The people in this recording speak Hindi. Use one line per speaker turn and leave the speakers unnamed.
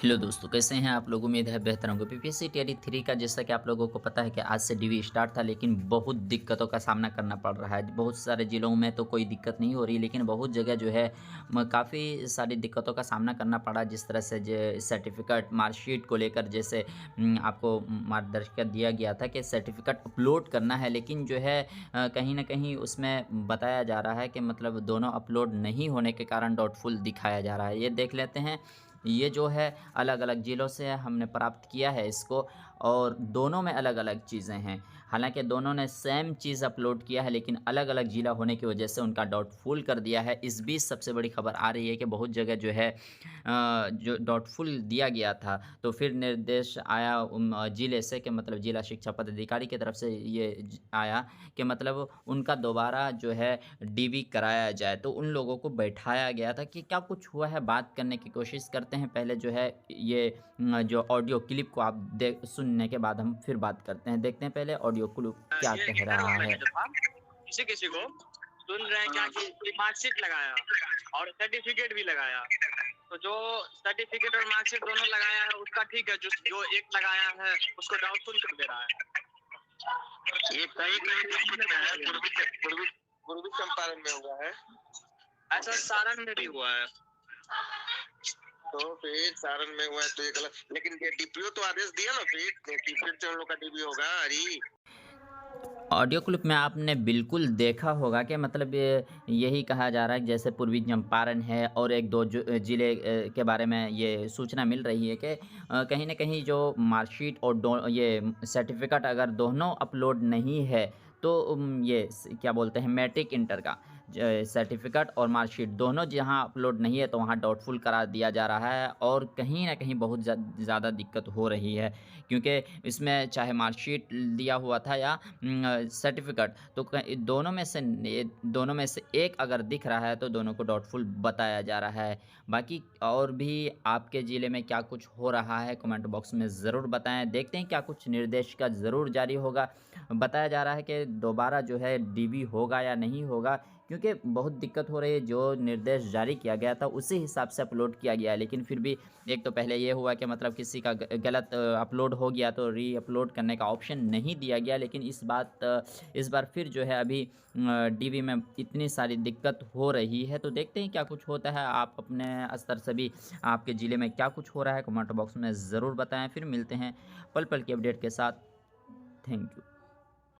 हेलो दोस्तों, कैसे हैं आप लोग? उम्मीद है बेहतर होंगे। पीपीएससी टीआरई 3 का जैसा कि आप लोगों को पता है कि आज से डीवी स्टार्ट था, लेकिन बहुत दिक्कतों का सामना करना पड़ रहा है। बहुत सारे ज़िलों में तो कोई दिक्कत नहीं हो रही, लेकिन बहुत जगह जो है काफ़ी सारी दिक्कतों का सामना करना पड़ा। जिस तरह से सर्टिफिकेट मार्कशीट को लेकर जैसे आपको मार्गदर्शन दिया गया था कि सर्टिफिकेट अपलोड करना है, लेकिन जो है कहीं न कहीं उसमें बताया जा रहा है कि मतलब दोनों अपलोड नहीं होने के कारण डाउटफुल दिखाया जा रहा है। ये देख लेते हैं। ये जो है अलग-अलग ज़िलों से हमने प्राप्त किया है इसको, और दोनों में अलग-अलग चीज़ें हैं। हालाँकि दोनों ने सेम चीज़ अपलोड किया है, लेकिन अलग-अलग ज़िला होने की वजह से उनका डाउटफुल कर दिया है। इस बीच सबसे बड़ी खबर आ रही है कि बहुत जगह जो है जो डाउटफुल दिया गया था, तो फिर निर्देश आया ज़िले से कि मतलब ज़िला शिक्षा पदाधिकारी की तरफ से ये आया कि मतलब उनका दोबारा जो है डीवी कराया जाए। तो उन लोगों को बैठाया गया था कि क्या कुछ हुआ है, बात करने की कोशिश करते हैं। पहले जो है ये जो ऑडियो क्लिप को आप सुनने के बाद हम फिर बात करते हैं। देखते हैं पहले ऑडियो क्लिप क्या
ये
कह
इंटर
रहा
वाला
है।
जो था, किसी किसी को सुन रहे हैं क्या कि मार्कशीट लगाया और सर्टिफिकेट भी लगाया। तो जो सर्टिफिकेट और मार्कशीट दोनों लगाया है उसका ठीक है, जो जो एक लगाया है उसको डाउटफुल कर दे रहा है। ये कई कई डिस्ट्रिक्ट में है, पूर्वी पूर्वी चंपारण में हुआ है, ऐसा सारण में भी हुआ है। तो फिर सारण में हुआ है तो ये गलत, लेकिन ये डीपीओ तो आदेश दिया ना फिर से उन लोग का डीपी होगा। अरे
ऑडियो क्लिप में आपने बिल्कुल देखा होगा कि मतलब यही कहा जा रहा है कि जैसे पूर्वी चंपारण है और एक दो जो ज़िले के बारे में ये सूचना मिल रही है कि कहीं न कहीं जो मार्कशीट और ये सर्टिफ़िकेट अगर दोनों अपलोड नहीं है, तो ये क्या बोलते हैं मैट्रिक इंटर का सर्टिफ़िकेट और मार्कशीट दोनों जहाँ अपलोड नहीं है, तो वहाँ डाउटफुल करा दिया जा रहा है और कहीं न कहीं बहुत ज़्यादा दिक्कत हो रही है। क्योंकि इसमें चाहे मार्कशीट दिया हुआ था या सर्टिफ़िकेट, तो दोनों में से एक अगर दिख रहा है तो दोनों को डाउटफुल बताया जा रहा है। बाकी और भी आपके ज़िले में क्या कुछ हो रहा है कमेंट बॉक्स में ज़रूर बताएँ। देखते हैं क्या कुछ निर्देश का ज़रूर जारी होगा। बताया जा रहा है कि दोबारा जो है डीबी होगा या नहीं होगा, क्योंकि बहुत दिक्कत हो रही है। जो निर्देश जारी किया गया था उसी हिसाब से अपलोड किया गया है, लेकिन फिर भी एक तो पहले ये हुआ कि मतलब किसी का गलत अपलोड हो गया तो री-अपलोड करने का ऑप्शन नहीं दिया गया। लेकिन इस बार फिर जो है अभी डीवी में इतनी सारी दिक्कत हो रही है, तो देखते हैं क्या कुछ होता है। आप अपने स्तर से भी आपके ज़िले में क्या कुछ हो रहा है कमेंट बॉक्स में ज़रूर बताएँ। फिर मिलते हैं पल-पल की अपडेट के साथ। Thank you.